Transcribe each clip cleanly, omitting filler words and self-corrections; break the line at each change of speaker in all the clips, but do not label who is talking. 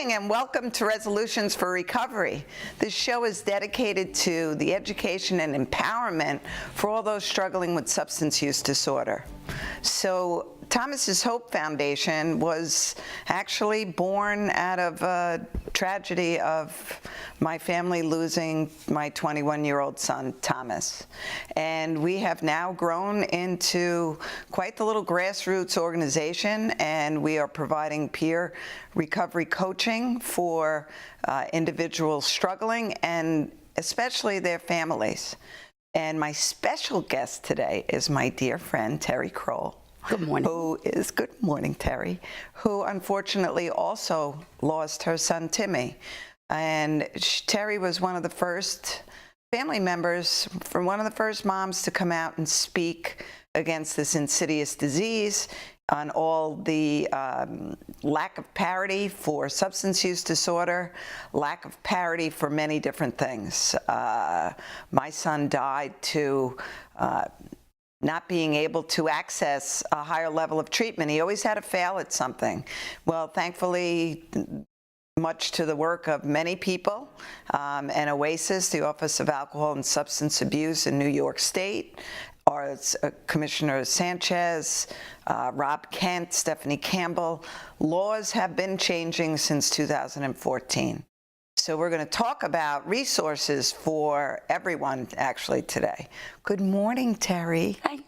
morning and welcome to Resolutions for Recovery. This show is dedicated to the education and empowerment for all those struggling with substance use disorder. So Thomas's Hope Foundation was actually born out of a tragedy of my family losing my 21-year-old son, Thomas. And we have now grown into quite the little grassroots organization, and we are providing peer recovery coaching for individuals struggling and especially their families. And my special guest today is my dear friend, Teri Kroll.
Good morning.
Good morning, Teri, who unfortunately also lost her son, Timmy. And Teri was one of the first family members, from one of the first moms to come out and speak against this insidious disease, on all the lack of parity for substance use disorder, lack of parity for many different things. My son died to not being able to access a higher level of treatment. He always had to fail at something. Well, thankfully, much to the work of many people, and OASIS, the Office of Alcohol and Substance Abuse in New York State, our Commissioner Sanchez, Rob Kent, Stephanie Campbell, laws have been changing since 2014. So we're going to talk about resources for everyone actually today. Good morning, Teri.
Hi.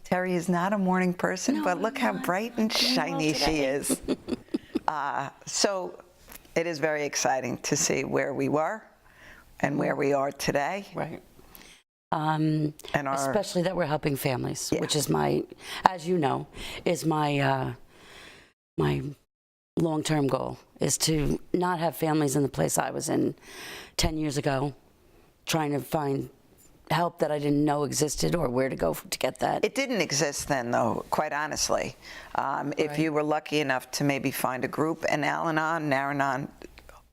Teri is not a morning person,
No,
but look how bright and shiny she is. So it is very exciting to see where we were and where we are today.
Right.
And
especially that we're helping families,
Yeah.
which is my, as you know, is my my long-term goal, is to not have families in the place I was in 10 years ago, trying to find help that I didn't know existed or where to go to get that.
It didn't exist then, though, quite honestly. If you were lucky enough to maybe find a group, and Al-Anon, Naranon,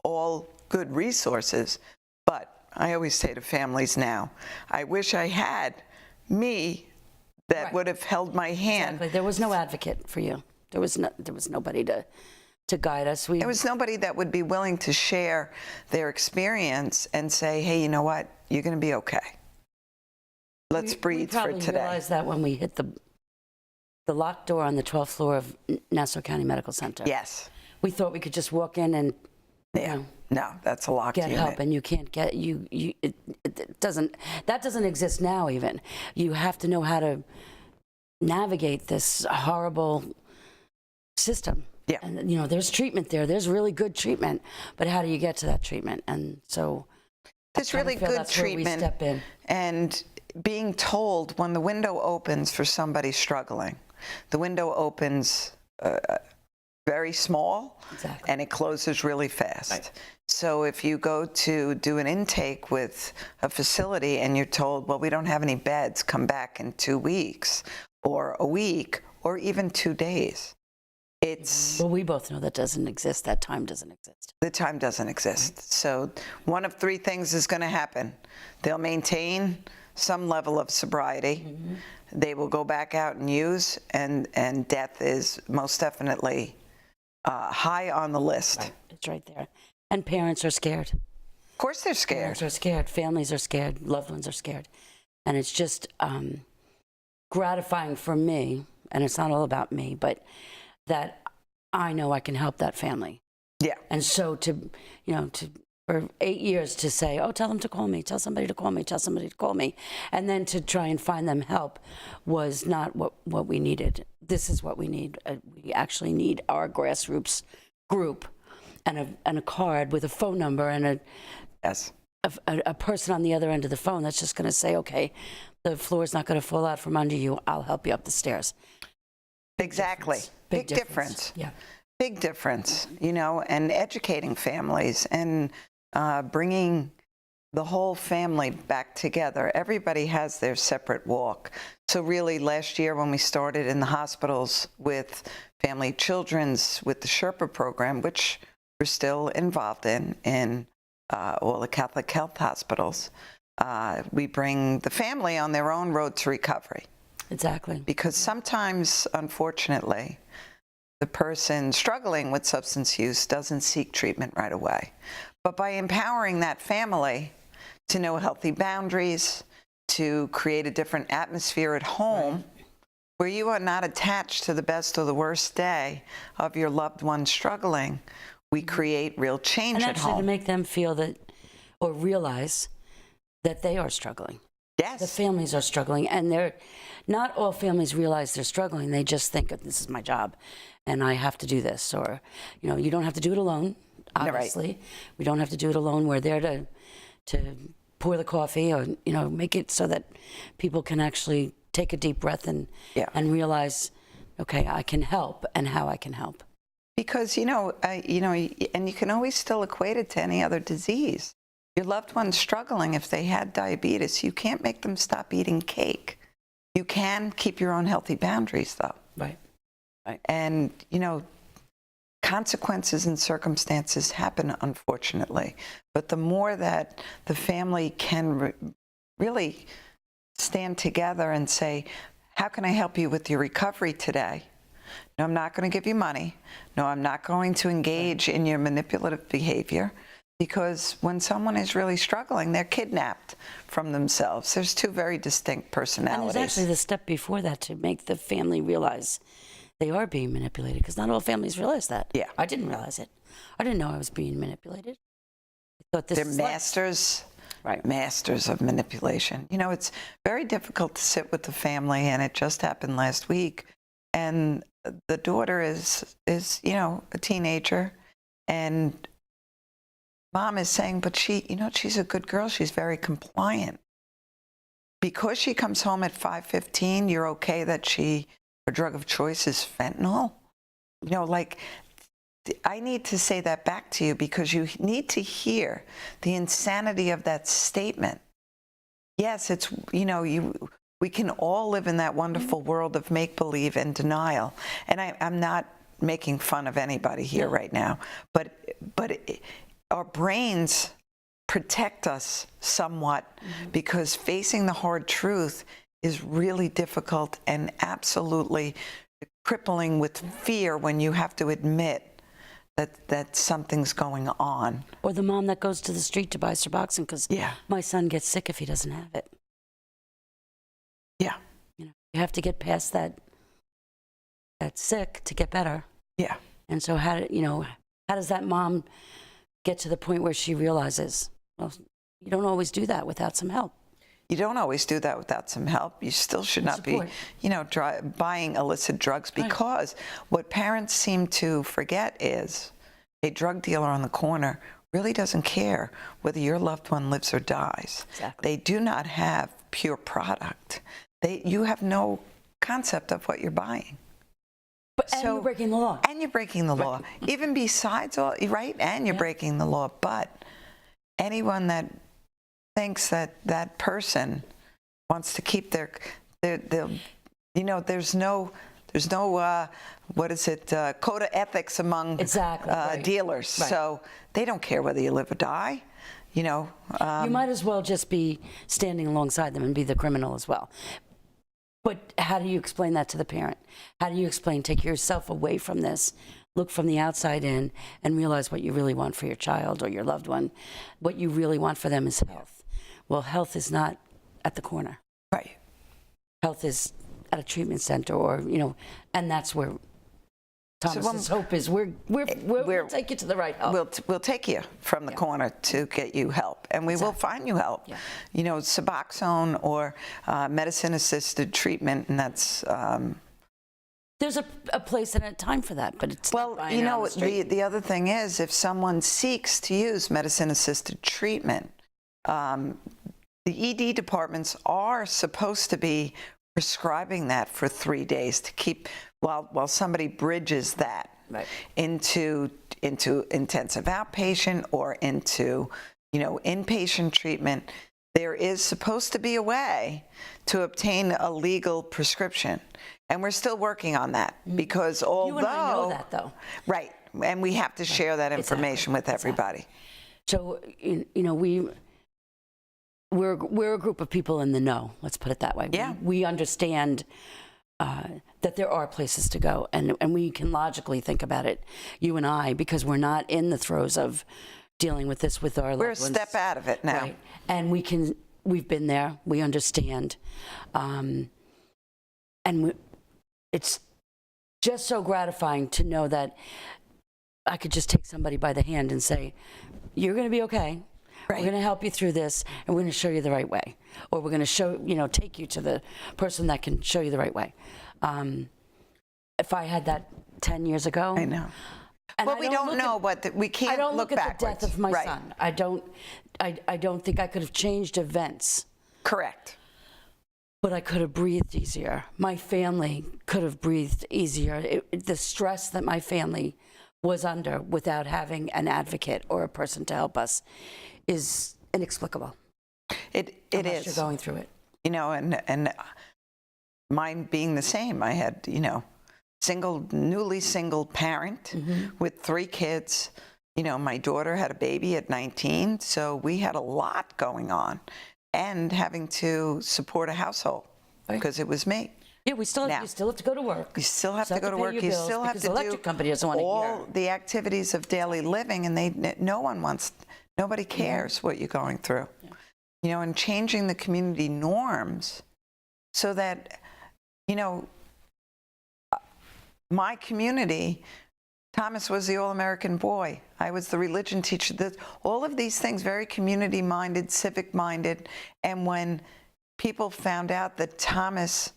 all good resources. But I always say to families now, I wish I had me that
Right.
would have held my hand.
Exactly. There was no advocate for you. There was nobody to guide us.
There was nobody that would be willing to share their experience and say, hey, you know what? You're going to be okay. Let's breathe for
We
today.
probably realized that when we hit the locked door on the 12th floor of Nassau County Medical Center.
Yes.
We thought we could just walk in and
No, that's a locked
get
unit.
help, and you can't get it doesn't, that doesn't exist now. Even you have to know how to navigate this horrible system.
Yeah.
And there's treatment there. There's really good treatment, but how do you get to that treatment? And so
There's
I
really
feel
good
that's where we
treatment.
step in.
And being told when the window opens for somebody struggling, the window opens very small,
Exactly.
and it closes really fast. Right. So if you go to do an intake with a facility and you're told, well, we don't have any beds, come back in 2 weeks or a week or even 2 days, it's...
Well, we both know that doesn't exist. That time doesn't exist.
The time doesn't exist. So one of three things is going to happen. They'll maintain some level of sobriety. They will go back out and use, and death is most definitely high on the list.
Right. It's right there. And parents are scared.
Of course they're scared.
Parents are scared. Families are scared. Loved ones are scared. And it's just gratifying for me, and it's not all about me, but that I know I can help that family.
Yeah.
And so for 8 years to say, oh, tell them to call me, tell somebody to call me, tell somebody to call me, and then to try and find them help was not what we needed. This is what we need. We actually need our grassroots group and a card with a phone number and a person on the other end of the phone that's just going to say, okay, the floor's not going to fall out from under you. I'll help you up the stairs.
Exactly. Big difference.
Yeah.
Big difference, and educating families and bringing the whole family back together. Everybody has their separate walk. So really last year when we started in the hospitals with family children's, with the Sherpa program, which we're still involved in all the Catholic health hospitals, we bring the family on their own road to recovery.
Exactly.
Because sometimes, unfortunately, the person struggling with substance use doesn't seek treatment right away. But by empowering that family to know healthy boundaries, to create a different atmosphere at home, where you are not attached to the best or the worst day of your loved one struggling, we create real change
And
at
actually
home.
to make them feel that, or realize that they are struggling.
Yes.
The families are struggling, and they're not all families realize they're struggling. They just think, this is my job and I have to do this. Or, you don't have to do it alone, obviously. We don't have to do it alone. We're there to pour the coffee, or, make it so that people can actually take a deep breath and realize, okay, I can help, and how I can help.
Because, and you can always still equate it to any other disease. Your loved one's struggling. If they had diabetes, you can't make them stop eating cake. You can keep your own healthy boundaries, though.
Right.
And, consequences and circumstances happen, unfortunately. But the more that the family can really stand together and say, how can I help you with your recovery today? No, I'm not going to give you money. No, I'm not going to engage in your manipulative behavior. Because when someone is really struggling, they're kidnapped from themselves. There's two very distinct personalities.
And there's actually the step before that to make the family realize they are being manipulated, because not all families realize that.
Yeah.
I didn't realize it. I didn't know I was being manipulated. I thought this
They're
is
masters,
right.
Masters of manipulation. It's very difficult to sit with the family, and it just happened last week. And the daughter is a teenager, and mom is saying, but she's a good girl. She's very compliant. Because she comes home at 5:15, you're okay that her drug of choice is fentanyl? I need to say that back to you, because you need to hear the insanity of that statement. Yes, it's, we can all live in that wonderful world of make-believe and denial. And I'm not making fun of anybody here right now, but our brains protect us somewhat, because facing the hard truth is really difficult and absolutely crippling with fear when you have to admit that something's going on.
Or the mom that goes to the street to buy Suboxone because my son gets sick if he doesn't have it.
Yeah.
You have to get past that sick to get better.
Yeah.
And so how does that mom get to the point where she realizes, well, you don't always do that without some help.
You don't always do that without some help. You still should not be, buying illicit drugs, because what parents seem to forget is a drug dealer on the corner really doesn't care whether your loved one lives or dies.
Exactly.
They do not have pure product. You have no concept of what you're buying.
And you're breaking the law.
And you're breaking the law. Even besides all, right? And you're breaking the law. But anyone that thinks that person wants to keep their there's no what is it, code of ethics among dealers. So they don't care whether you live or die. You
might as well just be standing alongside them and be the criminal as well. But how do you explain that to the parent? How do you explain, take yourself away from this, look from the outside in, and realize what you really want for your child or your loved one? What you really want for them is health. Well, health is not at the corner.
Right.
Health is at a treatment center, or, and that's where Thomas's hope is. We'll take you to the right help.
We'll take you from the corner to get you help, and we will find you help. Yeah. Suboxone or medicine-assisted treatment, and that's.
There's a place and a time for that, but it's not buying on the street.
The other thing is, if someone seeks to use medicine-assisted treatment, the ED departments are supposed to be prescribing that for 3 days to keep while somebody bridges that into intensive outpatient or into inpatient treatment. There is supposed to be a way to obtain a legal prescription, and we're still working on that, because although
you and I know that, though,
right, and we have to share that information with everybody.
So we're a group of people in the know. Let's put it that way.
Yeah.
We understand that there are places to go, and we can logically think about it, you and I, because we're not in the throes of dealing with this with our
We're a
loved ones.
step out of it now.
Right. And we've been there, we understand. It's just so gratifying to know that I could just take somebody by the hand and say, you're going to be okay.
Right.
We're going to help you through this, and we're going to show you the right way. Or we're going to take you to the person that can show you the right way. If I had that 10 years ago.
I know. Well, we don't know we can't
I don't
look
at
backwards.
the death of my
Right.
son. I don't think I could have changed events.
Correct.
But I could have breathed easier. My family could have breathed easier. The stress that my family was under without having an advocate or a person to help us is inexplicable.
It
unless
is.
You're going through it.
And mine being the same. I had, newly single parent with 3 kids. My daughter had a baby at 19, so we had a lot going on, and having to support a household because it was me.
Yeah, you still have to go to work.
You still have to go to work. You still have to
the electric company doesn't want to
all the activities of daily living, and nobody cares what you're going through. Yeah. And changing the community norms so that, my community, Thomas was the All-American boy. I was the religion teacher. All of these things, very community-minded, civic-minded. And when people found out that Thomas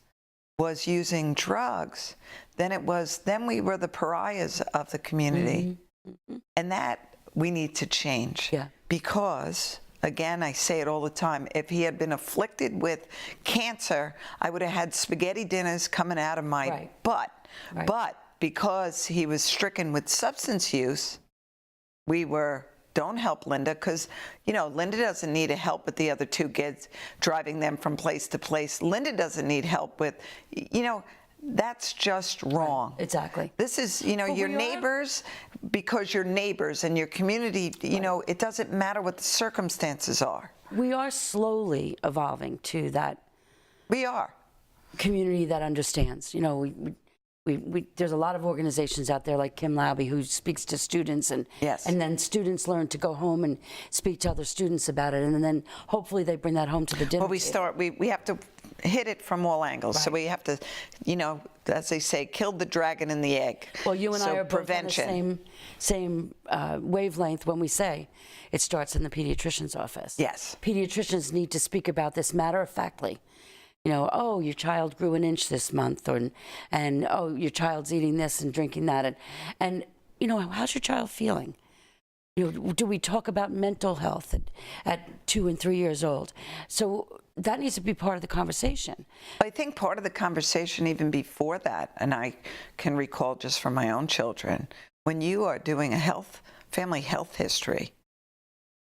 was using drugs, then we were the pariahs of the community. Mm-hmm. And that we need to change. Yeah. Because, again, I say it all the time, if he had been afflicted with cancer, I would have had spaghetti dinners coming out of my butt. Right. But because he was stricken with substance use, we don't help Linda, because, Linda doesn't need help with the other 2 kids, driving them from place to place. Linda doesn't need help with, that's just wrong.
Right. Exactly.
This is, your neighbors, because you're neighbors, and your community, it doesn't matter what the circumstances are.
We are slowly evolving to that.
We are.
Community that understands. There's a lot of organizations out there like Kim Lauby who speaks to students, and then students learn to go home and speak to other students about it, and then hopefully they bring that home to the dinner table.
We have to hit it from all angles. Right. So we have to, as they say, kill the dragon in the egg.
Well, you and I are both on the same wavelength when we say it starts in the pediatrician's office.
Yes.
Pediatricians need to speak about this matter-of-factly. Oh, your child grew an inch this month, and oh, your child's eating this and drinking that, and how's your child feeling? Do we talk about mental health at 2 and 3 years old? So that needs to be part of the conversation.
I think part of the conversation even before that, and I can recall just from my own children, when you are doing a family health history,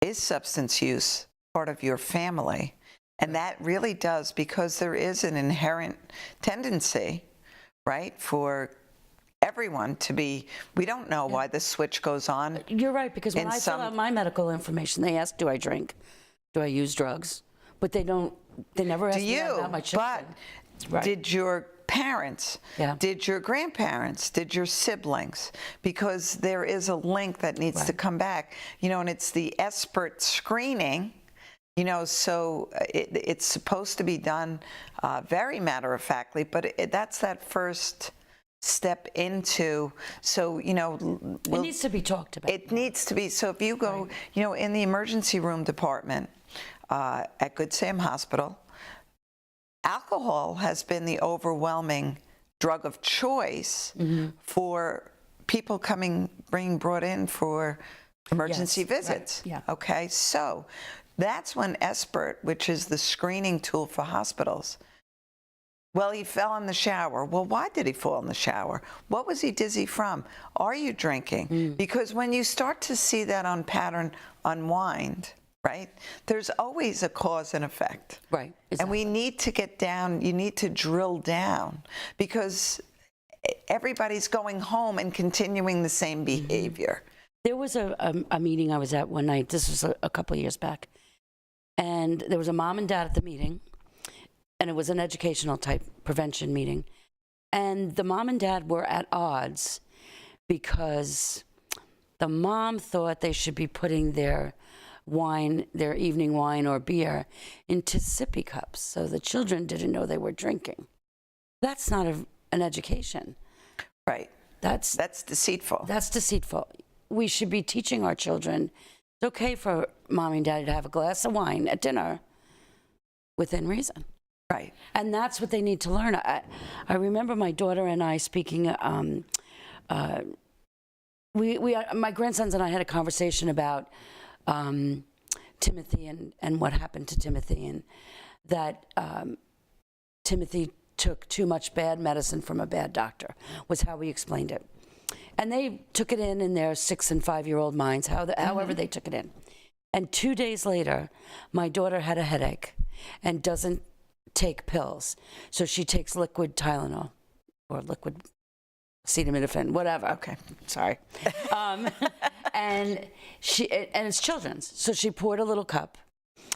is substance use part of your family? And that really does, because there is an inherent tendency, right, for everyone to be, we don't know why the switch goes on.
You're right, because when I fill out my medical information, they ask, do I drink? Do I use drugs? But they never ask me about my children.
But did your parents, did your grandparents, did your siblings? Because there is a link that needs to come back, and it's the expert screening. So it's supposed to be done very matter-of-factly, but that's that first step into, it
needs to be talked about.
It needs to be. So if you go, in the emergency room department at Good Sam Hospital, alcohol has been the overwhelming drug of choice for people being brought in for emergency visits. Right. Yeah. Okay, so that's when ESPERT, which is the screening tool for hospitals, well, he fell in the shower. Well, why did he fall in the shower? What was he dizzy from? Are you drinking? Because when you start to see that pattern unwind, right, there's always a cause and effect.
Right. Exactly.
And we need to get down, you need to drill down, because everybody's going home and continuing the same behavior.
There was a meeting I was at one night, this was a couple of years back, and there was a mom and dad at the meeting, and it was an educational type prevention meeting, And the mom and dad were at odds because the mom thought they should be putting their wine, their evening wine or beer, into sippy cups, so the children didn't know they were drinking. That's not an education.
Right. That's deceitful.
That's deceitful. We should be teaching our children it's okay for mommy and daddy to have a glass of wine at dinner within reason.
Right.
And that's what they need to learn. I remember my daughter and I speaking, my grandsons and I had a conversation about Timothy and what happened to Timothy, and that Timothy took too much bad medicine from a bad doctor, was how we explained it. And they took it in their 6 and 5-year-old minds, however they took it in. And 2 days later, my daughter had a headache and doesn't take pills. So she takes liquid Tylenol or liquid acetaminophen, whatever.
Okay.
Sorry. And it's children's. So she poured a little cup,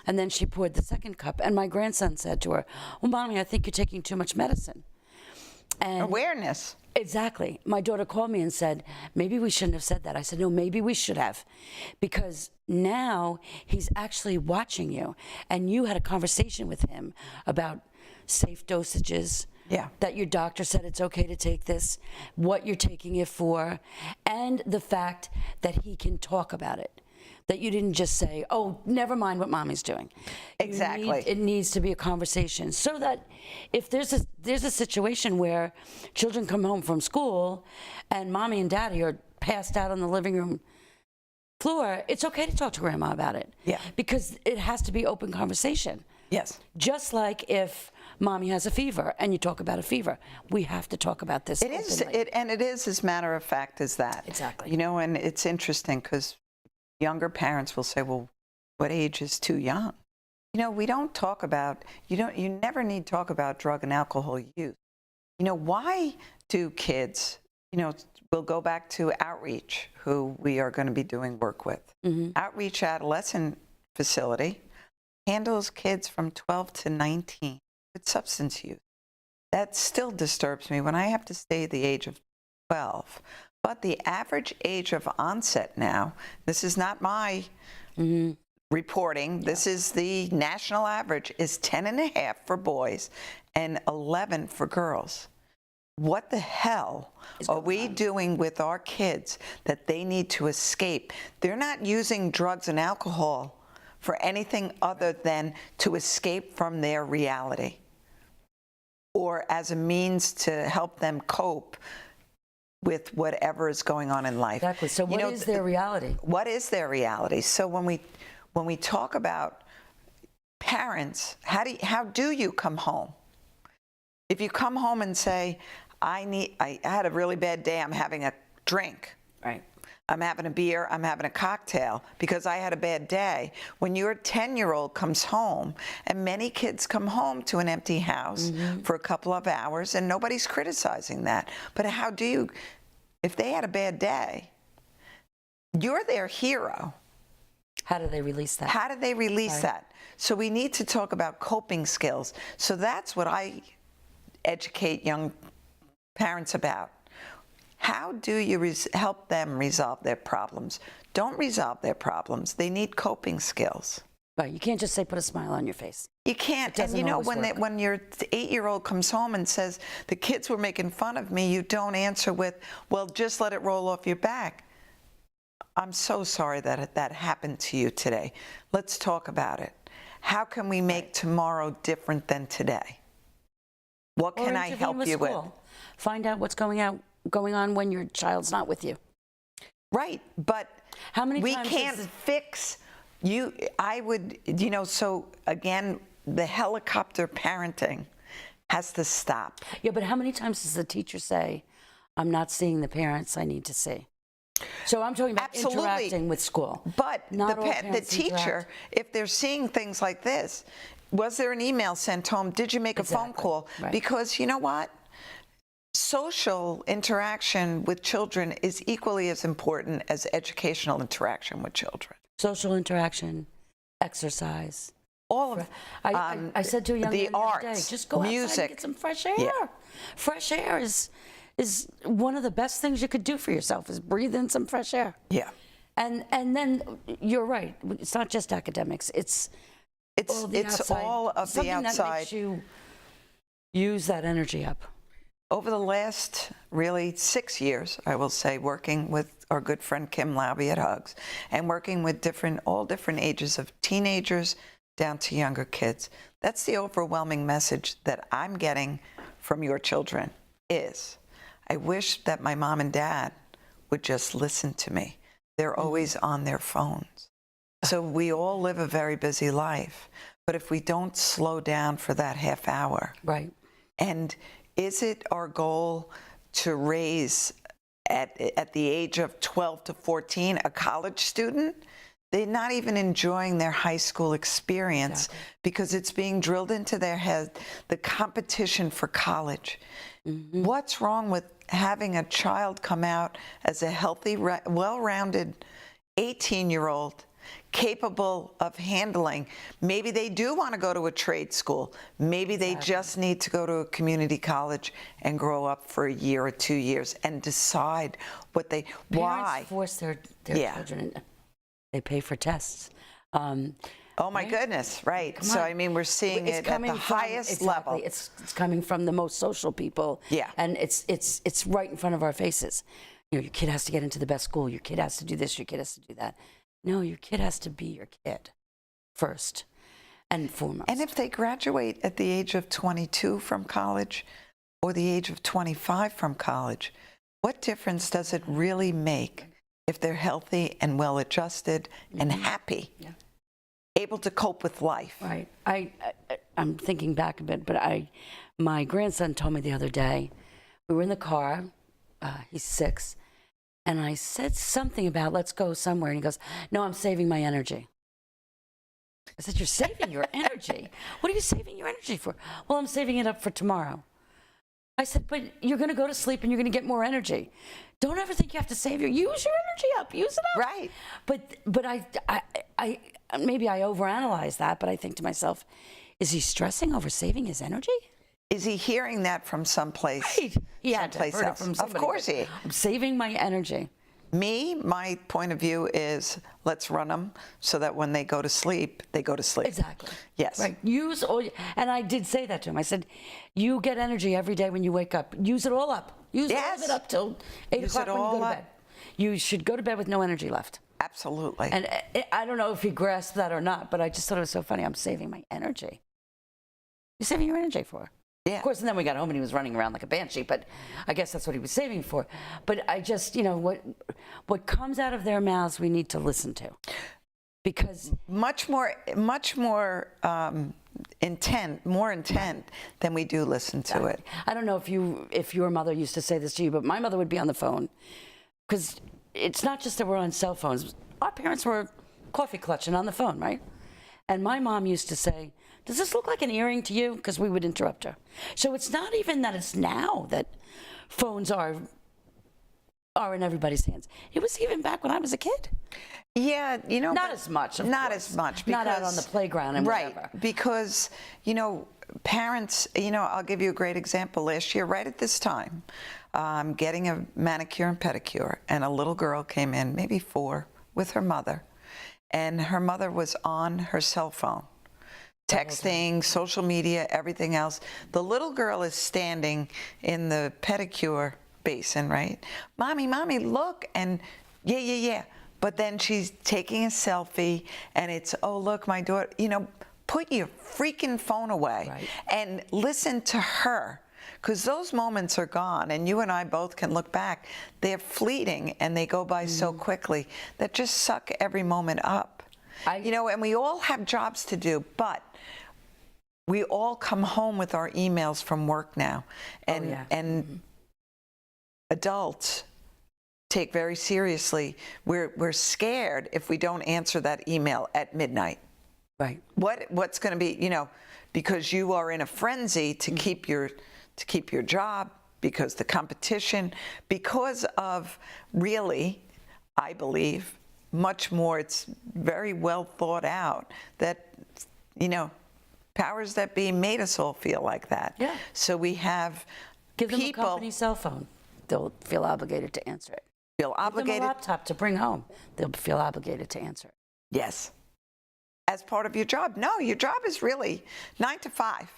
and then she poured the second cup. And my grandson said to her, "Well, Mommy, I think you're taking too much medicine." And
awareness.
Exactly. My daughter called me and said, maybe we shouldn't have said that. I said, no, maybe we should have, because now he's actually watching you, and you had a conversation with him about safe dosages.
Yeah.
That your doctor said it's okay to take this, what you're taking it for, and the fact that he can talk about it. That you didn't just say, oh, never mind what mommy's doing.
Exactly.
It needs to be a conversation, so that if there's a situation where children come home from school and mommy and daddy are passed out on the living room floor, it's okay to talk to grandma about it.
Yeah.
Because it has to be open conversation.
Yes.
Just like if mommy has a fever and you talk about a fever, we have to talk about this.
It is as matter of fact as that.
Exactly.
You know, and it's interesting because younger parents will say, well, what age is too young? You know, we don't talk about, you never need to talk about drug and alcohol use. You know, why do kids, you know, we'll go back to Outreach, who we are going to be doing work with. Mm-hmm. Outreach Adolescent Facility handles kids from 12 to 19 with substance use. That still disturbs me when I have to stay the age of 12. But the average age of onset now, this is not my reporting, this is the national average, is 10 and a half for boys and 11 for girls. What the hell are we doing with our kids that they need to escape? They're not using drugs and alcohol for anything other than to escape from their reality or as a means to help them cope with whatever is going on in life.
Exactly. So what is their reality?
What is their reality? So when we talk about parents, how do you come home? If you come home and say, I had a really bad day, I'm having a drink.
Right.
I'm having a beer, I'm having a cocktail because I had a bad day. When your 10-year-old comes home, and many kids come home to an empty house for a couple of hours, and nobody's criticizing that. But how do you, if they had a bad day, you're their hero.
How do they release that?
How do they release that? So we need to talk about coping skills. So that's what I educate young parents about. How do you help them resolve their problems? Don't resolve their problems. They need coping skills.
Right. You can't just say, put a smile on your face.
You can't. And you know, when your 8-year-old comes home and says, the kids were making fun of me, you don't answer with, well, just let it roll off your back. I'm so sorry that that happened to you today. Let's talk about it. How can we make tomorrow different than today? What can I help you with?
Find out what's going on when your child's not with you.
Right, but
how many
we
times
can't fix you. I would, you know, so again, the helicopter parenting has to stop.
Yeah, but how many times does the teacher say, I'm not seeing the parents I need to see? So I'm talking about interacting with school.
But
not
the teacher, if they're seeing things like this, was there an email sent home? Did you make a phone call?
Right.
Because you know what? Social interaction with children is equally as important as educational interaction with children.
Social interaction, exercise.
All of
I said to a young man the other day, just go outside and get some fresh air.
Yeah.
Fresh air is one of the best things you could do for yourself, is breathe in some fresh air.
Yeah.
And then you're right. It's not just academics. It's all the outside,
all of the
something
outside.
that makes you use that energy up.
Over the last really 6 years, I will say, working with our good friend Kim Laube at Hugs, and working with all different ages of teenagers down to younger kids, that's the overwhelming message that I'm getting from your children is, I wish that my mom and dad would just listen to me. They're always on their phones. So we all live a very busy life, but if we don't slow down for that half hour.
Right.
And is it our goal to raise at the age of 12 to 14 a college student? They're not even enjoying their high school experience because it's being drilled into their head, the competition for college. What's wrong with having a child come out as a healthy, well-rounded 18-year-old capable of handling? Maybe they do want to go to a trade school. Maybe they just need to go to a community college and grow up for a year or 2 years and decide what they,
Parents force their children. They pay for tests.
Oh my goodness, right. So I mean, we're seeing it at the highest level.
It's coming from the most social people.
Yeah.
And it's right in front of our faces. You know, your kid has to get into the best school. Your kid has to do this. Your kid has to do that. No, your kid has to be your kid first and foremost.
And if they graduate at the age of 22 from college or the age of 25 from college, what difference does it really make if they're healthy and well-adjusted and happy, able to cope with life?
Right. I'm thinking back a bit, but my grandson told me the other day, we were in the car, he's 6, and I said something about let's go somewhere, and he goes, no, I'm saving my energy. I said, you're saving your energy? What are you saving your energy for? Well, I'm saving it up for tomorrow. I said, but you're going to go to sleep and you're going to get more energy. Don't ever think you have to use your energy up. Use it up.
Right.
But I maybe I overanalyze that, but I think to myself, is he stressing over saving his energy?
Is he hearing that from someplace?
Right. He had to have heard it from somebody.
Of course he.
I'm saving my energy.
My point of view is let's run them so that when they go to sleep, they go to sleep.
Exactly.
Yes.
Right. Use all, and I did say that to him. I said, you get energy every day when you wake up. Use it all up. Use all of it up till 8 o'clock when you go to bed. You should go to bed with no energy left.
Absolutely.
And I don't know if he grasped that or not, but I just thought it was so funny. I'm saving my energy. You're saving your energy for?
Yeah.
Of course, and then we got home and he was running around like a banshee, but I guess that's what he was saving for. But I just, what comes out of their mouths, we need to listen to. Because
much more intent than we do listen to it.
I don't know if your mother used to say this to you, but my mother would be on the phone. Because it's not just that we're on cell phones. Our parents were coffee clutching on the phone, right? And my mom used to say, does this look like an earring to you? Because we would interrupt her. So it's not even that it's now that phones are in everybody's hands. It was even back when I was a kid.
Yeah,
not as much.
Not as much.
Not out on the playground and whatever.
Right, because parents. I'll give you a great example. Last year, right at this time, getting a manicure and pedicure, and a little girl came in, maybe 4, with her mother, and her mother was on her cell phone. Texting, social media, everything else. The little girl is standing in the pedicure basin, right? Mommy, look. And yeah. But then she's taking a selfie and it's, oh, look, my daughter, put your freaking phone away and listen to her. Because those moments are gone, and you and I both can look back. They're fleeting and they go by so quickly that just suck every moment up. And we all have jobs to do, but we all come home with our emails from work now. And adults take very seriously, we're scared if we don't answer that email at midnight.
Right.
What's going to be, because you are in a frenzy to keep your job, because the competition, because of really, I believe, much more, it's very well thought out that, powers that be made us all feel like that.
Yeah.
So we have
Give them
people
a company cell phone. They'll feel obligated to answer it.
feel
Give them
obligated.
a laptop to bring home. They'll feel obligated to answer it.
Yes. As part of your job. No, your job is really 9 to 5.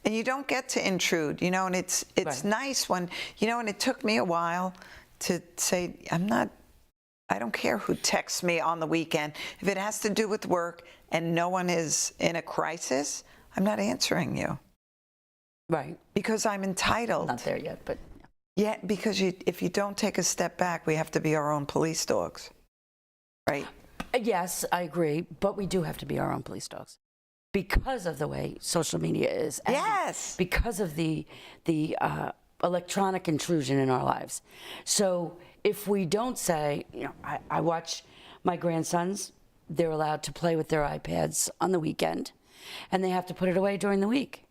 And you don't get to intrude, you know, and it's
Right.
nice when, you know, and it took me a while to say, I don't care who texts me on the weekend. If it has to do with work and no one is in a crisis, I'm not answering you.
Right.
Because I'm entitled.
Not there yet, but
Yeah, because if you don't take a step back, we have to be our own police dogs, right?
yes, I agree. But we do have to be our own police dogs because of the way social media is. And
Yes.
because of the electronic intrusion in our lives. So if we don't say, you know, I watch my grandsons, they're allowed to play with their iPads on the weekend, and they have to put it away during the week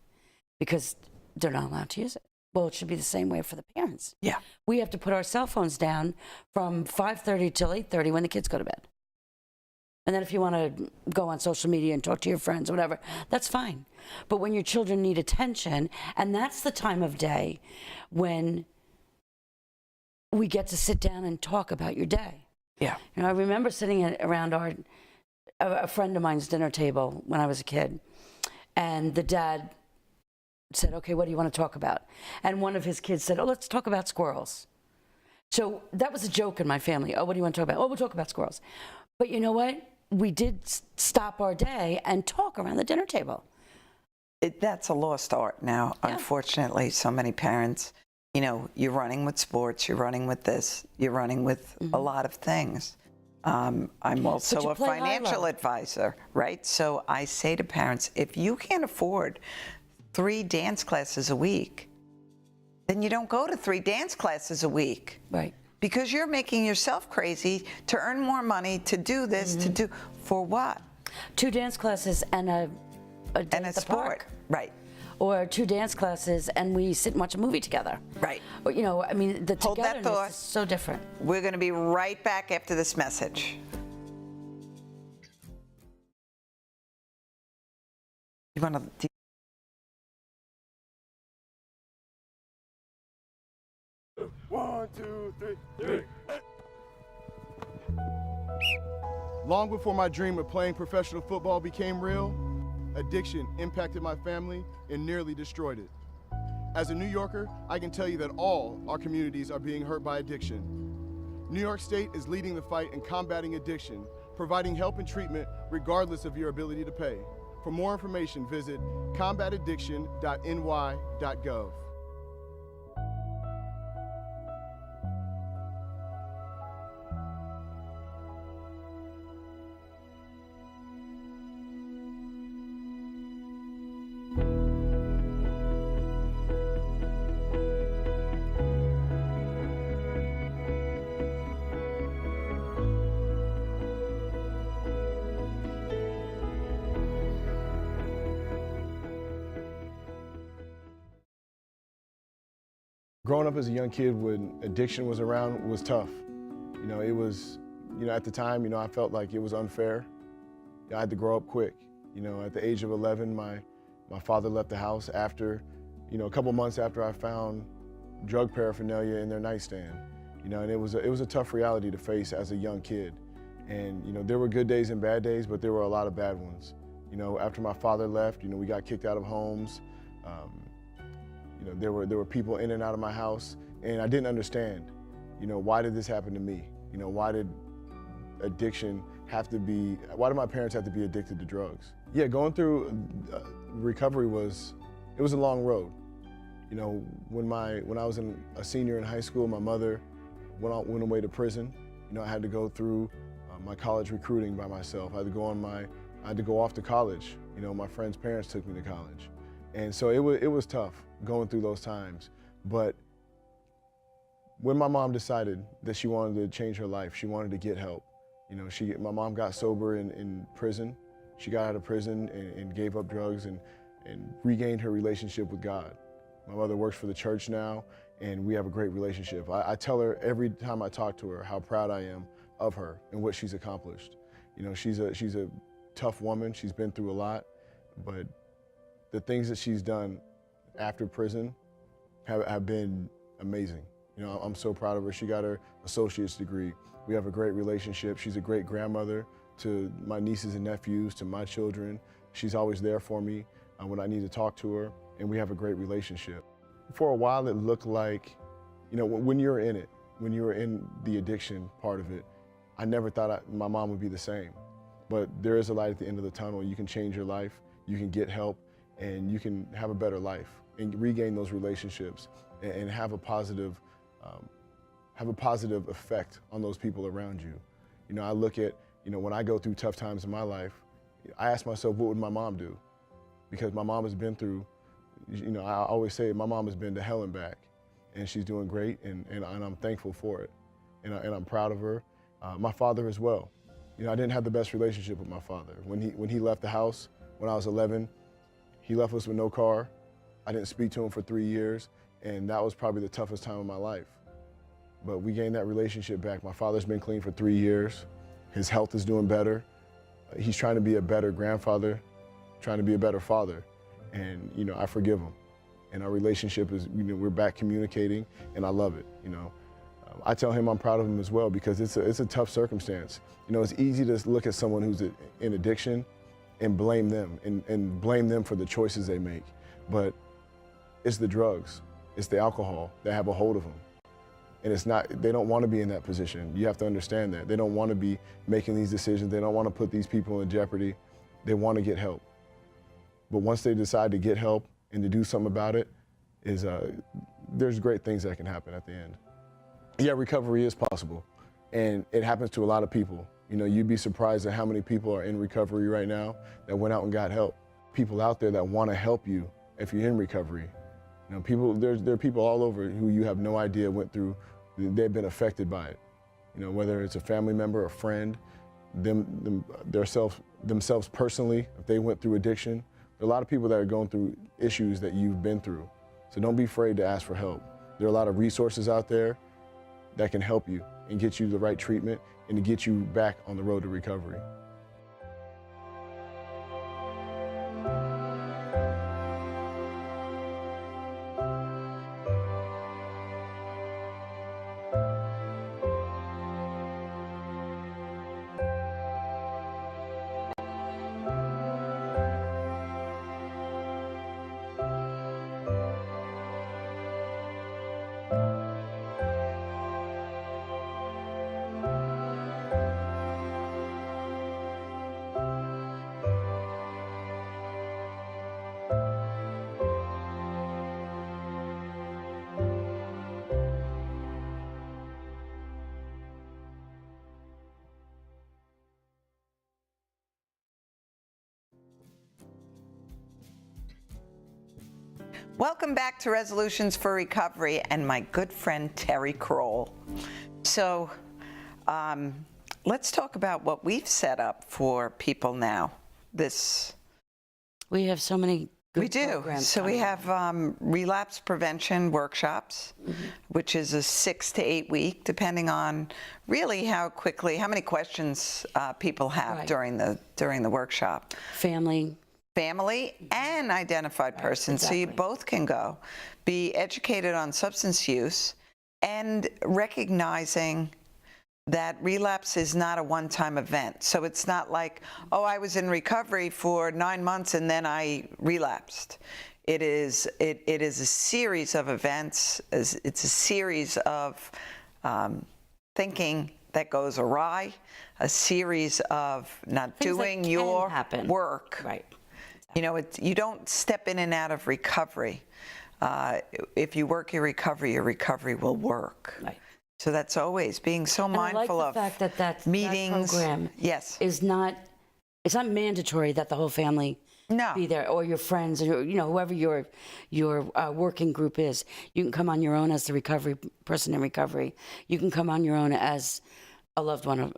because they're not allowed to use it. Well, it should be the same way for the parents.
Yeah.
We have to put our cell phones down from 5:30 till 8:30 when the kids go to bed. And then if you want to go on social media and talk to your friends or whatever, that's fine. But when your children need attention, and that's the time of day when we get to sit down and talk about your day.
Yeah.
You know, I remember sitting around a friend of mine's dinner table when I was a kid, and the dad said, okay, what do you want to talk about? And one of his kids said, oh, let's talk about squirrels. So that was a joke in my family. Oh, what do you want to talk about? Oh, we'll talk about squirrels. But you know what? We did stop our day and talk around the dinner table.
That's a lost art now,
Yeah.
unfortunately. So many parents, you know, you're running with sports, you're running with this, you're running with a lot of things. I'm also
you
a
play
financial
high-low.
advisor, right? So I say to parents, if you can't afford 3 dance classes a week, then you don't go to 3 dance classes a week.
Right.
Because you're making yourself crazy to earn more money, to do this, to do, for what?
2 dance classes and a day
And a
at the
sport.
park.
Right,
Or 2 dance classes and we sit and watch a movie together.
right.
Or, you know, I mean, the
Hold that
togetherness
thought.
is so different.
We're going to be right back after this message. You want to?
1, 2, 3. Long before my dream of playing professional football became real, addiction impacted my family and nearly destroyed it. As a New Yorker, I can tell you that all our communities are being hurt by addiction. New York State is leading the fight in combating addiction, providing help and treatment regardless of your ability to pay. For more information, visit combataddiction.ny.gov. Growing up as a young kid when addiction was around was tough. You know, it was, you know, at the time, you know, I felt like it was unfair. I had to grow up quick. You know, at the age of 11, my father left the house after, you know, a couple months after I found drug paraphernalia in their nightstand. You know, and it was a tough reality to face as a young kid. And, you know, there were good days and bad days, but there were a lot of bad ones. You know, after my father left, you know, we got kicked out of homes. You know, there were people in and out of my house, and I didn't understand, you know, why did this happen to me? You know, why did addiction have to be, why did my parents have to be addicted to drugs? Yeah, going through recovery it was a long road. You know, when I was a senior in high school, my mother went away to prison. You know, I had to go through my college recruiting by myself. I had to go off to college. You know, my friends' parents took me to college. And so it was tough going through those times. But when my mom decided that she wanted to change her life, she wanted to get help. You know, my mom got sober in prison. She got out of prison and gave up drugs and regained her relationship with God. My mother works for the church now, and we have a great relationship. I tell her every time I talk to her how proud I am of her and what she's accomplished. You know, she's a tough woman. She's been through a lot, but the things that she's done after prison have been amazing. You know, I'm so proud of her. She got her associate's degree. We have a great relationship. She's a great grandmother to my nieces and nephews, to my children. She's always there for me when I need to talk to her, and we have a great relationship. For a while, it looked like, you know, when you're in it, when you were in the addiction part of it, I never thought my mom would be the same. But there is a light at the end of the tunnel. You can change your life, you can get help, and you can have a better life and regain those relationships and have a positive effect on those people around you. You know, I look at, you know, when I go through tough times in my life, I ask myself, what would my mom do? Because my mom has been through, you know, I always say my mom has been to hell and back, and she's doing great, and I'm thankful for it, and I'm proud of her. My father as well. You know, I didn't have the best relationship with my father. When he left the house when I was 11, he left us with no car. I didn't speak to him for 3 years, and that was probably the toughest time of my life. But we gained that relationship back. My father's been clean for 3 years. His health is doing better. He's trying to be a better grandfather, trying to be a better father. And, you know, I forgive him. And our relationship is, you know, we're back communicating, and I love it, you know. I tell him I'm proud of him as well, because it's a tough circumstance. You know, it's easy to look at someone who's in addiction and blame them, and blame them for the choices they make. But it's the drugs, it's the alcohol that have a hold of them. And it's not, they don't want to be in that position. You have to understand that. They don't want to be making these decisions. They don't want to put these people in jeopardy. They want to get help. But once they decide to get help and to do something about it, there's great things that can happen at the end. Yeah, recovery is possible, and it happens to a lot of people. You know, you'd be surprised at how many people are in recovery right now that went out and got help. People out there that want to help you if you're in recovery. You know, there are people all over who you have no idea went through, they've been affected by it. You know, whether it's a family member, a friend, themselves personally, if they went through addiction. There are a lot of people that are going through issues that you've been through. So don't be afraid to ask for help. There are a lot of resources out there that can help you and get you the right treatment and to get you back on the road to recovery.
Welcome back to Resolutions for Recovery and my good friend Teri Kroll. So let's talk about what we've set up for people now.
We have so many good
We do.
programs
So we
coming up.
have relapse prevention workshops, which is a 6 to 8 week, depending on really how many questions people have
Right.
during the workshop.
Family.
And identified person, so you
exactly.
both can go. Be educated on substance use and recognizing that relapse is not a one-time event. So it's not like, oh, I was in recovery for 9 months and then I relapsed. It is a series of events. It's a series of thinking that goes awry, a series of not
Things that
doing
can
your
happen.
work.
Right.
You know, you don't step in and out of recovery. If you work your recovery will work.
Right.
So that's always being so mindful
I like
of
the fact that
meetings.
that program
Yes.
is not, it's not mandatory that the whole family
No.
be there, or your friends, or you know, whoever your working group is. You can come on your own as the recovery person in recovery. You can come on your own as a loved one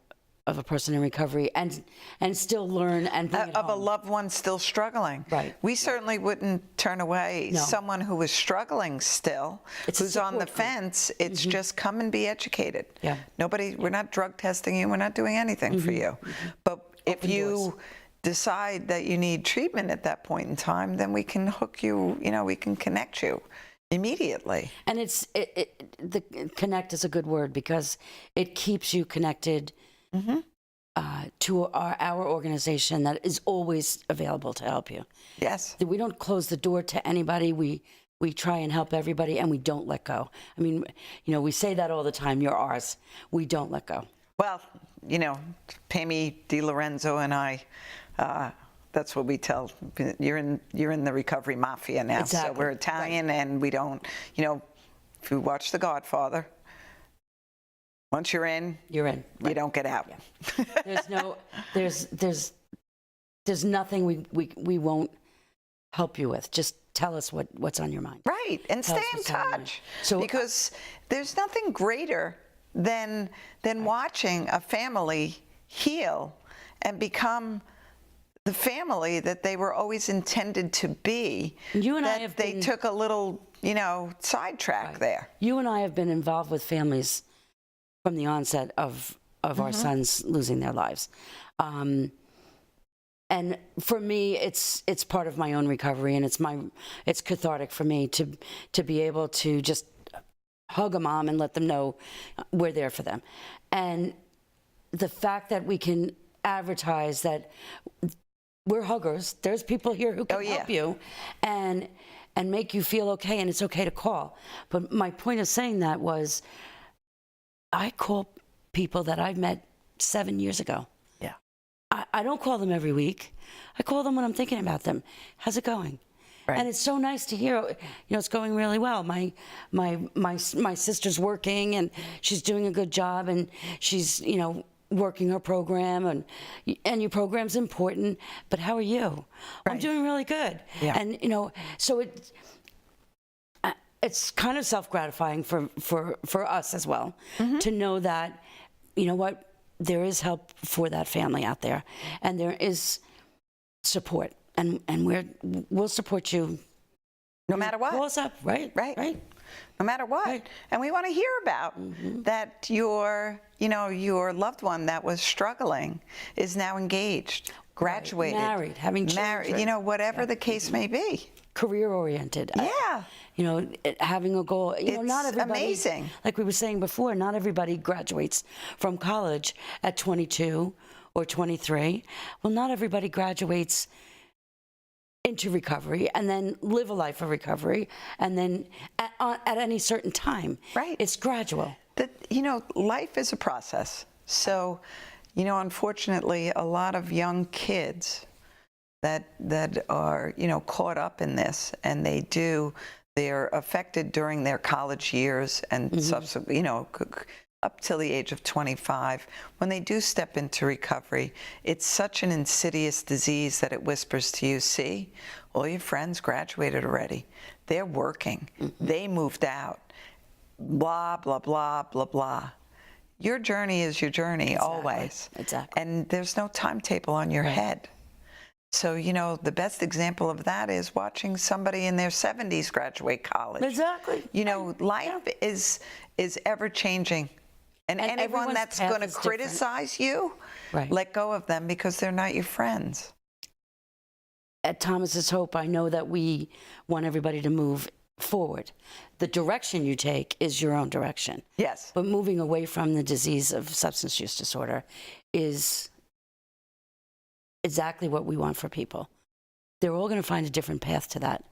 of a person in recovery, and still learn and bring it
Of a
home.
loved one still struggling.
Right.
We certainly wouldn't turn away
No.
someone who is struggling still,
It's a
who's on the
support group.
fence. It's just come and be educated.
Yeah.
We're not drug testing you. We're not doing anything for you. But if
Open
you
doors.
decide that you need treatment at that point in time, then we can hook you, we can connect you Immediately.
And the connect is a good word because it keeps you connected to our organization that is always available to help you.
Yes.
We don't close the door to anybody. We try and help everybody, and we don't let go. I mean, we say that all the time. You're ours. We don't let go.
Well, Pammy DiLorenzo and I, that's what we tell. You're in the recovery mafia now.
Exactly.
So we're Italian, and we don't. If you watch The Godfather, once you're in,
You're in.
you
Right.
don't get out.
Yeah. There's nothing we won't help you with. Just tell us what's on your mind.
Right, and
Tell
stay
us
in
what's on your mind.
touch.
So,
because there's nothing greater than watching a family heal and become the family that they were always intended to be.
You and I
that
have
they
been-
took a little, sidetrack there.
You and I have been involved with families from the onset of our sons losing their lives. And for me, it's part of my own recovery, and it's cathartic for me to be able to just hug a mom and let them know we're there for them. And the fact that we can advertise that we're huggers, there's people here who can help you and make you feel okay, and it's okay to call. But my point of saying that was I call people that I've met 7 years ago.
Yeah.
I don't call them every week. I call them when I'm thinking about them. How's it going?
Right.
And it's so nice to hear, it's going really well. My sister's working, and she's doing a good job, and she's, working her program, and your program's important, but how are you?
Right.
I'm doing really good.
Yeah.
And, so it's kind of self-gratifying for us as well to know that, what, there is help for that family out there, and there is support, and we'll support you
No matter what.
Call us up, right?
Right. No matter what.
Right.
And we want to hear about that your loved one that was struggling is now engaged, graduated,
Married, having children.
whatever the case may be.
Career-oriented.
Yeah.
Having a goal. Not
It's
everybody,
amazing.
Like we were saying before, not everybody graduates from college at 22 or 23. Well, not everybody graduates into recovery and then live a life of recovery and then at any certain time.
Right.
It's gradual.
Life is a process. So, unfortunately, a lot of young kids that are, caught up in this, and they're affected during their college years and subsequently, up till the age of 25. When they do step into recovery, it's such an insidious disease that it whispers to you, see, all your friends graduated already. They're working. They moved out. Blah, blah, blah, blah, blah. Your journey is your journey, always.
Exactly.
And there's no timetable on your head. So, the best example of that is watching somebody in their 70s graduate college.
Exactly.
Life is ever changing. And anyone
everyone's
that's
path
going to
is different.
criticize you,
Right.
let go of them because they're not your friends.
At Thomas's Hope, I know that we want everybody to move forward. The direction you take is your own direction.
Yes.
But moving away from the disease of substance use disorder is exactly what we want for people. They're all going to find a different path to that.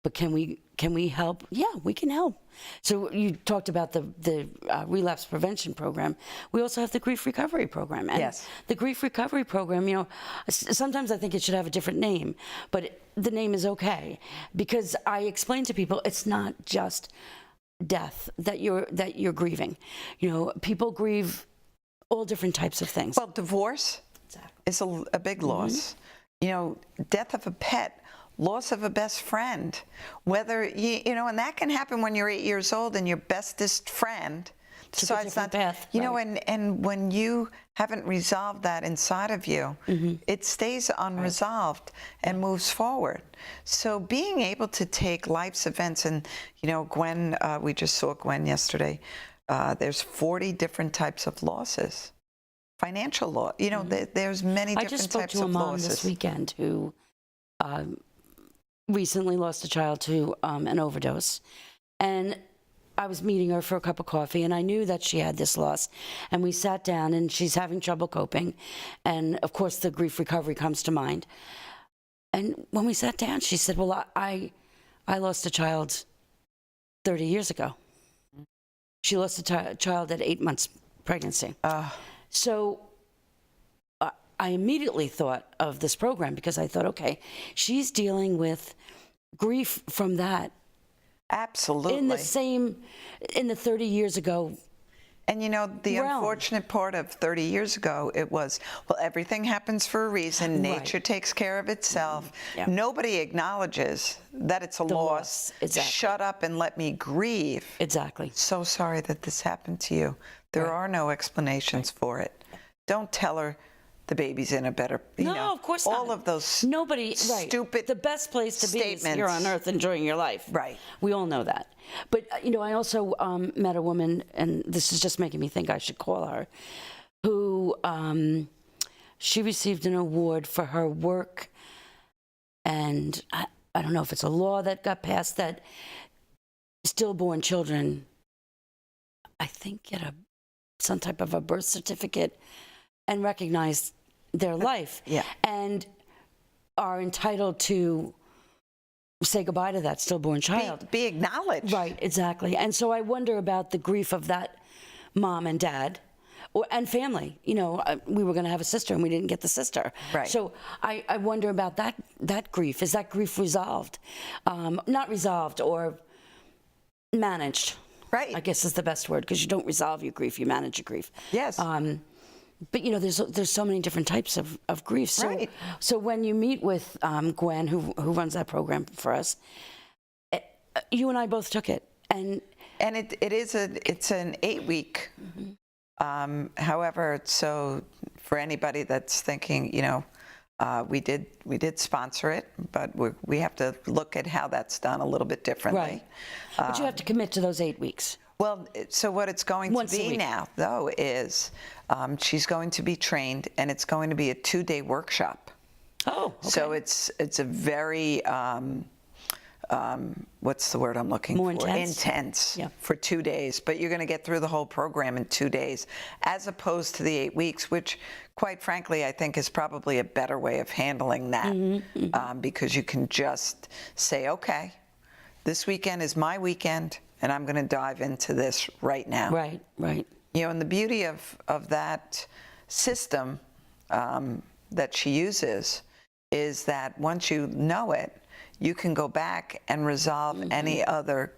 But can we help? Yeah, we can help. So you talked about the relapse prevention program. We also have the grief recovery program. And
Yes.
the grief recovery program, sometimes I think it should have a different name, but the name is okay because I explain to people it's not just death that you're grieving. People grieve all different types of things.
Well, divorce is a big loss. Death of a pet, loss of a best friend, whether and that can happen when you're 8 years old and your bestest friend decides not,
path,
and when you haven't resolved that inside of you, it stays unresolved and moves forward. So being able to take life's events, and Gwen, we just saw Gwen yesterday. There's 40 different types of losses. Financial loss, there's many different types of losses.
I just spoke to a mom this weekend who, recently lost a child to an overdose. And I was meeting her for a cup of coffee, and I knew that she had this loss. And we sat down, and she's having trouble coping. And of course, the grief recovery comes to mind. And when we sat down, she said, well, I lost a child 30 years ago. She lost a child at 8 months pregnancy. So I immediately thought of this program because I thought, okay, she's dealing with grief from that.
Absolutely.
In the 30 years ago.
And you know, the
realm.
unfortunate part of 30 years ago, it was, well, everything happens for a reason.
Right.
Nature takes care of itself.
Yeah.
Nobody acknowledges that it's a loss.
Exactly.
Shut up and let me grieve.
Exactly.
So sorry that this happened to you. There are no explanations for it. Don't tell her the baby's in a better,
No, of course not.
all of those
Nobody,
stupid
the best place to be is
statements.
here on earth enjoying your life.
Right.
We all know that. But, I also met a woman, and this is just making me think I should call her, who she received an award for her work. And I don't know if it's a law that got passed that stillborn children, I think, get some type of a birth certificate and recognize their life.
Yeah.
And are entitled to say goodbye to that stillborn child.
Be acknowledged.
Right, exactly. And so I wonder about the grief of that mom and dad and family. We were going to have a sister and we didn't get the sister.
Right.
So I wonder about that grief. Is that grief resolved? Not resolved or managed.
Right.
I guess is the best word, because you don't resolve your grief, you manage your grief.
Yes.
But there's so many different types of grief. So,
Right.
So when you meet with Gwen, who runs that program for us, you and I both took it, and
it's an 8-week. However, so for anybody that's thinking, we did sponsor it, but we have to look at how that's done a little bit differently.
right. But you have to commit to those 8 weeks.
Well, so what it's going
Once
to
a
be
week.
now, though, is she's going to be trained, and it's going to be a 2-day workshop.
Oh, okay.
So it's a very what's the word I'm looking
More
for?
intense? Yeah.
For 2 days. But you're going to get through the whole program in 2 days, as opposed to the 8 weeks, which, quite frankly, I think is probably a better way of handling that, because you can just say, okay, this weekend is my weekend, and I'm going to dive into this right now.
Right, right.
And the beauty of that system that she uses is that once you know it, you can go back and resolve any other.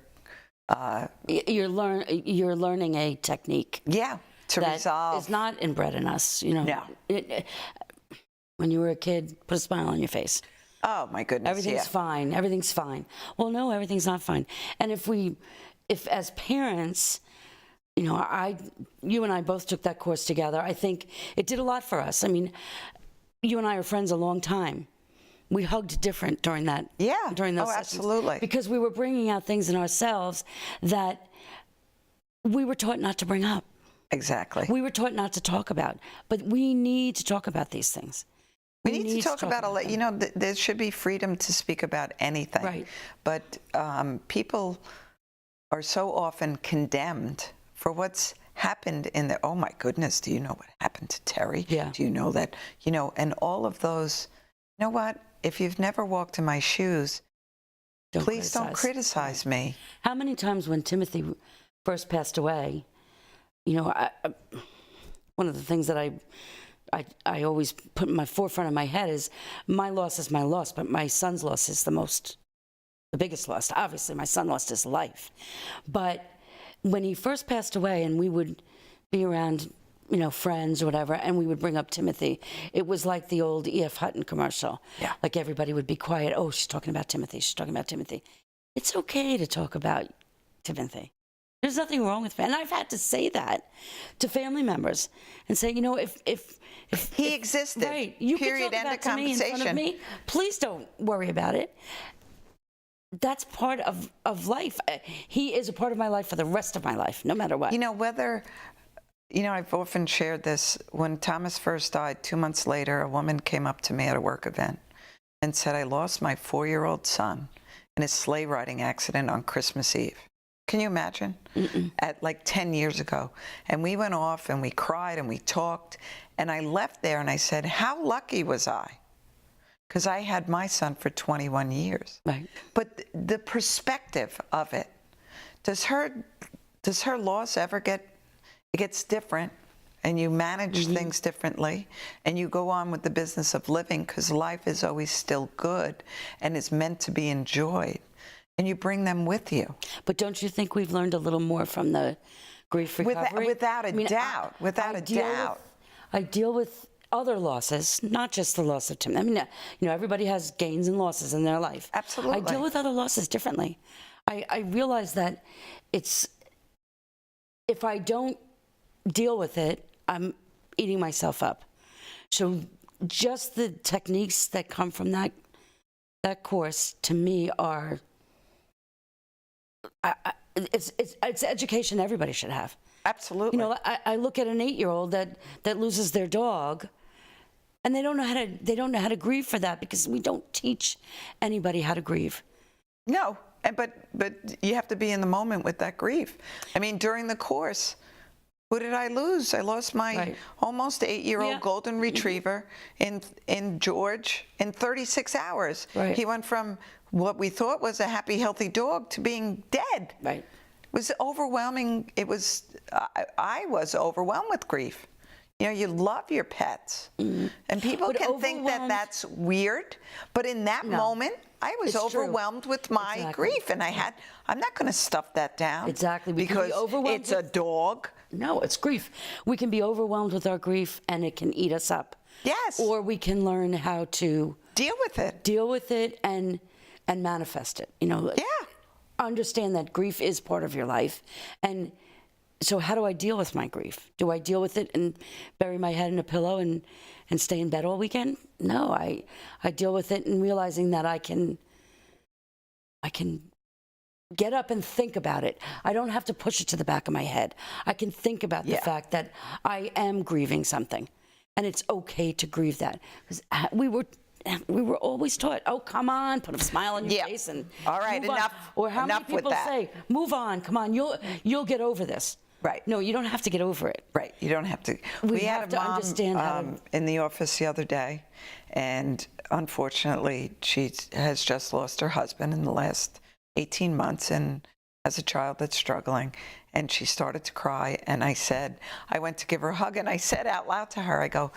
You're learning a technique.
Yeah, to
that
resolve.
is not inbred in us.
No.
When you were a kid, put a smile on your face.
Oh my goodness.
Everything's fine. Everything's fine. Well, no, everything's not fine. And if as parents, you and I both took that course together. I think it did a lot for us. I mean, you and I are friends a long time. We hugged different during that.
Yeah.
During those
Oh,
sessions.
absolutely.
Because we were bringing out things in ourselves that we were taught not to bring up.
Exactly.
We were taught not to talk about. But we need to talk about these things.
We need to talk about
them.
there should be freedom to speak about anything.
Right.
But people are so often condemned for what's happened in the, oh my goodness, do you know what happened to Teri?
Yeah.
Do you know that, and all of those, you know what? If you've never walked in my shoes, please don't criticize me.
How many times when Timothy first passed away, one of the things that I always put in my forefront of my head is my loss is my loss, but my son's loss is the biggest loss. Obviously, my son lost his life. But when he first passed away and we would be around, friends or whatever, and we would bring up Timothy, it was like the old E.F. Hutton commercial.
Yeah.
Like everybody would be quiet. Oh, she's talking about Timothy. She's talking about Timothy. It's okay to talk about Timothy. There's nothing wrong with and I've had to say that to family members and say, if
he existed,
right, you
period,
can talk
end
about
of
to me in front of me, please don't worry about it. That's part of life. He is a part of my life for the rest of my life, no matter what.
I've often shared this. When Thomas first died, 2 months later, a woman came up to me at a work event and said, I lost my 4-year-old son in a sleigh riding accident on Christmas Eve. Can you imagine? At like 10 years ago. And we went off and we cried and we talked. And I left there and I said, how lucky was I? Because I had my son for 21 years.
Right.
But the perspective of it, does her loss ever it gets different, and you manage things differently, and you go on with the business of living, because life is always still good and is meant to be enjoyed, and you bring them with you.
But don't you think we've learned a little more from the grief recovery?
Without a doubt. Without a doubt.
I deal with other losses, not just the loss of Tim. I mean, you know, everybody has gains and losses in their life.
Absolutely.
I deal with other losses differently. I realize that if I don't deal with it, I'm eating myself up. So just the techniques that come from that course, to me, are it's education everybody should have.
Absolutely.
You know, I look at an 8-year-old that loses their dog, and they don't know how to grieve for that, because we don't teach anybody how to grieve.
No, but you have to be in the moment with that grief. I mean, during the course, who did I lose? I lost my almost 8-year-old golden retriever in George in 36 hours.
Right.
He went from what we thought was a happy, healthy dog to being dead.
Right.
It was overwhelming. I was overwhelmed with grief. You know, you love your pets. And people can think that that's weird, but in that moment, I was overwhelmed with my grief, and I'm not going to stuff that down.
Exactly.
Because it's a dog.
No, it's grief. We can be overwhelmed with our grief, and it can eat us up.
Yes.
Or we can learn how to
deal with it
and manifest it. You know.
Yeah.
Understand that grief is part of your life. And so how do I deal with my grief? Do I deal with it and bury my head in a pillow and stay in bed all weekend? No, I deal with it and realizing that I can get up and think about it. I don't have to push it to the back of my head. I can think about the fact that I am grieving something, and it's okay to grieve that. Because we were always taught, oh, come on, put a smile on your face and
all right,
move on.
enough.
Or how
enough
many people
with that.
say, move on, come on, you'll get over this.
Right.
No, you don't have to get over it.
Right. You don't have to.
We
had
have
a
to
mom
understand how to...
in the office the other day, and unfortunately, she has just lost her husband in the last 18 months, and as a child that's struggling. And she started to cry, and I went to give her a hug, and I said out loud to her, I go,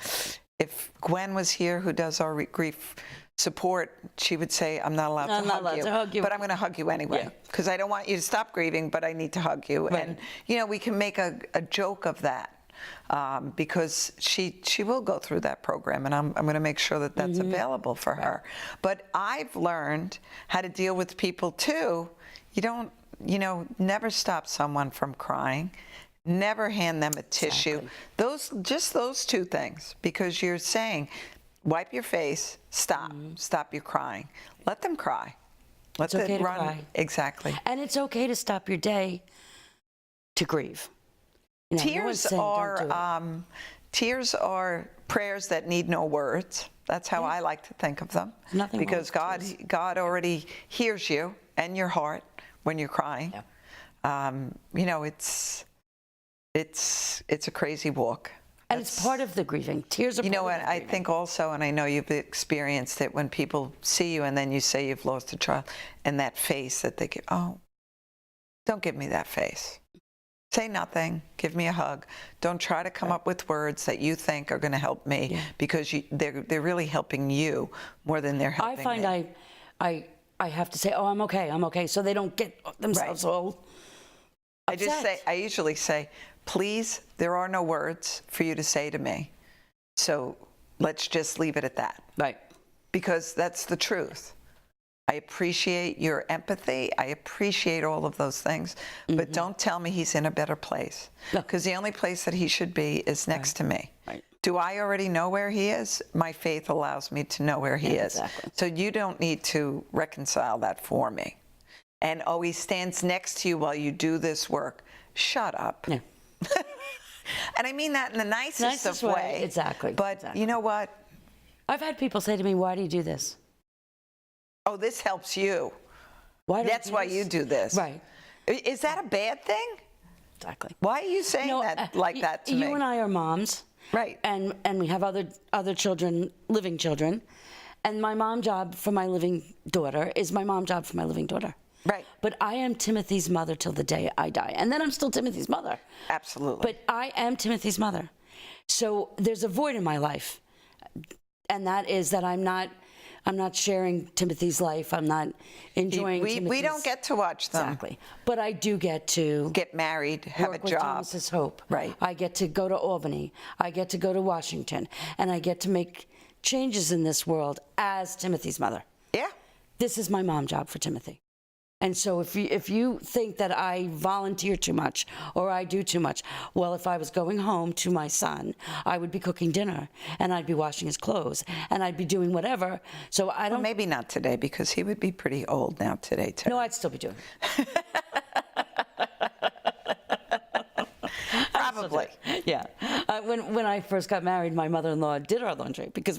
if Gwen was here, who does our grief support, she would say, I'm not allowed to hug you, but I'm going to hug you anyway, because I don't want you to stop grieving, but I need to hug you. Right. And, you know, we can make a joke of that, because she will go through that program, and I'm going to make sure that that's available for her. But I've learned how to deal with people, too. Never stop someone from crying. Never hand them a tissue. Just those two things, because you're saying, wipe your face, stop your crying. Let them cry. Let them
okay to
run.
cry.
Exactly.
And it's okay to stop your day to grieve. You know,
tears are prayers that need no words. That's how I like to think of them.
Nothing
because
wrong with tears.
God already hears you and your heart when you're crying. Yeah. It's a crazy walk.
And it's part of the grieving. Tears are part of the grieving.
I think also, and I know you've experienced it, when people see you and then you say you've lost a child, and that face that they give, oh, don't give me that face. Say nothing. Give me a hug. Don't try to come up with words that you think are going to help me, because they're really helping you more than they're helping me.
I find I have to say, oh, I'm okay, so they don't get themselves all upset.
I usually say, please, there are no words for you to say to me, so let's just leave it at that.
Right.
Because that's the truth. I appreciate your empathy. I appreciate all of those things, but don't tell me he's in a better place, because the only place that he should be is next to me.
Right.
Do I already know where he is? My faith allows me to know where he is.
Exactly.
So you don't need to reconcile that for me. And, oh, he stands next to you while you do this work. Shut up.
Yeah.
And I mean that in the nicest of ways.
Exactly.
But you know what?
I've had people say to me, why do you do this?
Oh, this helps you.
Why do I
That's
do
why
this?
you do this.
Right.
Is that a bad thing?
Exactly.
Why are you saying that like that to me?
You and I are moms.
Right.
And we have other children, living children. And my mom job for my living daughter is my mom job for my living daughter.
Right.
But I am Timothy's mother till the day I die. And then I'm still Timothy's mother.
Absolutely.
But I am Timothy's mother. So there's a void in my life. And that is that I'm not sharing Timothy's life. I'm not enjoying Timothy's.
We don't get to watch them.
Exactly. But I do get to
Get married, have
work
a
with
job.
Thomas's Hope.
Right.
I get to go to Albany. I get to go to Washington. And I get to make changes in this world as Timothy's mother.
Yeah.
This is my mom job for Timothy. And so if you think that I volunteer too much or I do too much, well, if I was going home to my son, I would be cooking dinner and I'd be washing his clothes and I'd be doing whatever. So I don't.
Well, maybe not today because he would be pretty old now today, too.
No, I'd still be doing it.
Probably.
Yeah. When I first got married, my mother-in-law did our laundry because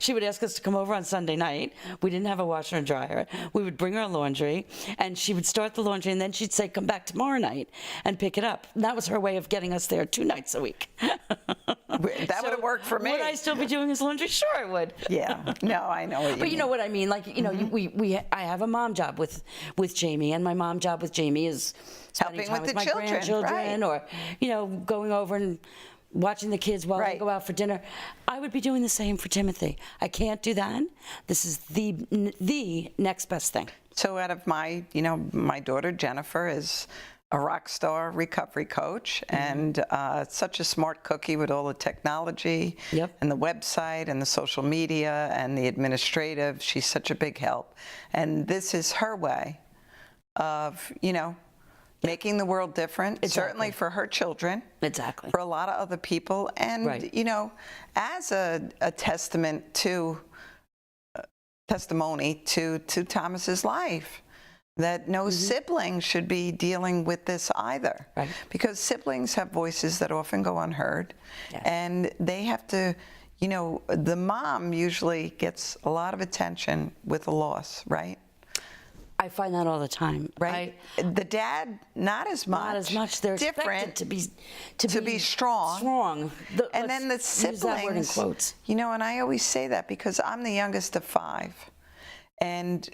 she would ask us to come over on Sunday night. We didn't have a washer and dryer. We would bring our laundry, and she would start the laundry, and then she'd say, "Come back tomorrow night and pick it up." And that was her way of getting us there 2 nights a week.
That would have worked for me.
Would I still be doing his laundry? Sure, I would.
Yeah. No, I know what you
But
mean.
you know what I mean? Like, you know, I have a mom job with Jamie, and my mom job with Jamie is spending
Helping
time
with
with
the
my
children,
grandchildren, or, you know, going over and watching the kids while they
Right.
go out for dinner. I would be doing the same for Timothy. I can't do that. This is the next best thing.
So out of my daughter Jennifer is a rock star recovery coach and such a smart cookie with all the technology
Yep.
and the website and the social media and the administrative. She's such a big help. And this is her way of, making the world different, certainly for her children.
Exactly.
For a lot of other people. And,
Right.
As a testimony to Thomas's life, that no sibling should be dealing with this either.
Right.
Because siblings have voices that often go unheard.
Yes.
And they have to, the mom usually gets a lot of attention with a loss, right?
I find that all the time.
Right. The dad, not as much.
Not as much. They're
different
expected
to be strong.
Strong.
And then the siblings,
use that word in quotes.
and I always say that because I'm the youngest of 5, and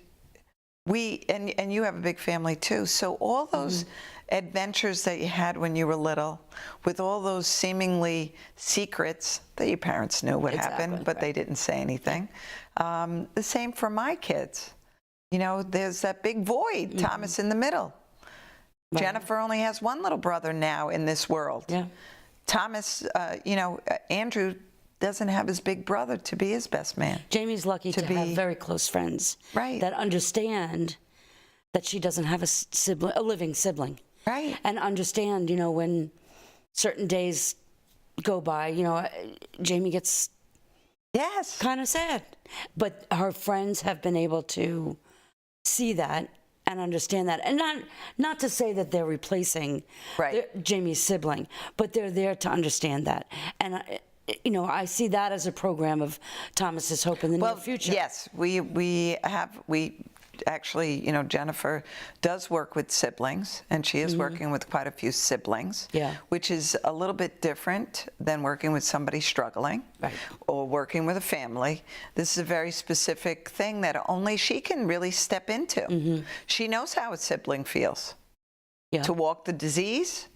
and you have a big family too. So all those adventures that you had when you were little, with all those seemingly secrets that your parents knew what happened, but they didn't say anything. The same for my kids. There's that big void, Thomas in the middle. Right. Jennifer only has one little brother now in this world.
Yeah.
Thomas, Andrew doesn't have his big brother to be his best man.
Jamie's lucky to have very close friends that understand that she doesn't have a living sibling.
Right.
And understand, when certain days go by, Jamie gets kind of sad. But her friends have been able to see that and understand that, and not to say that they're replacing Jamie's sibling, but they're there to understand that. And I see that as a program of Thomas's Hope in the near future.
Yes, we actually, Jennifer does work with siblings, and she is working with quite a few siblings, which is a little bit different than working with somebody struggling or working with a family. This is a very specific thing that only she can really step into. She knows how a sibling feels. To walk the disease,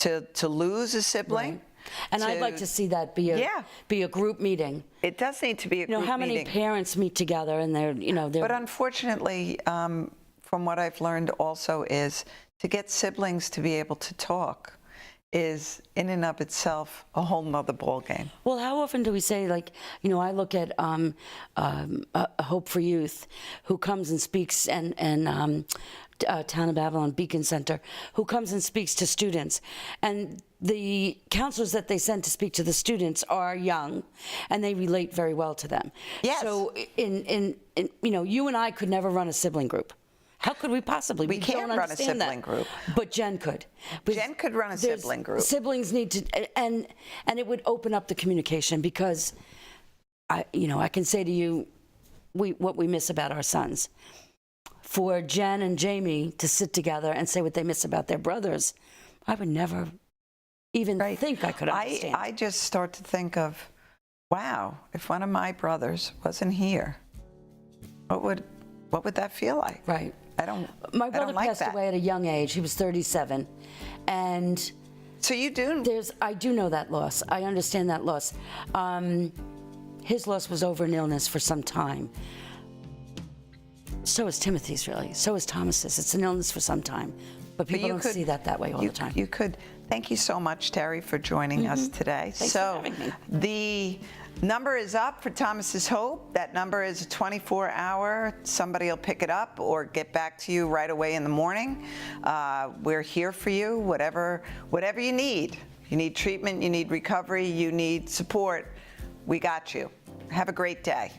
to lose a sibling.
Right. And I'd like to see that be a group meeting.
It does need to be a group meeting.
How many parents meet together and they're.
But unfortunately, from what I've learned also is to get siblings to be able to talk is in and of itself a whole nother ballgame.
Well, how often do we say, I look at Hope for Youth, who comes and speaks, and Town of Babylon Beacon Center, who comes and speaks to students. And the counselors that they send to speak to the students are young, and they relate very well to them.
Yes.
So, you and I could never run a sibling group. How could we possibly?
We can't run a sibling group.
But Jen could.
Jen could run a sibling group.
Siblings need to, and it would open up the communication, because I can say to you, what we miss about our sons. For Jen and Jamie to sit together and say what they miss about their brothers, I would never even think I could understand.
I just start to think of, wow, if one of my brothers wasn't here, what would that feel like?
Right. My brother
like
passed
that.
away at a young age. He was 37. And
So you do?
I do know that loss. I understand that loss. His loss was over an illness for some time. So is Timothy's, really. So is Thomas's. It's an illness for some time. But people don't see that way all the time.
You could. Thank you so much, Teri, for joining us today.
Thanks for having me.
The number is up for Thomas's Hope. That number is a 24-hour. Somebody will pick it up or get back to you right away in the morning. We're here for you, whatever you need. You need treatment, you need recovery, you need support. We got you. Have a great day.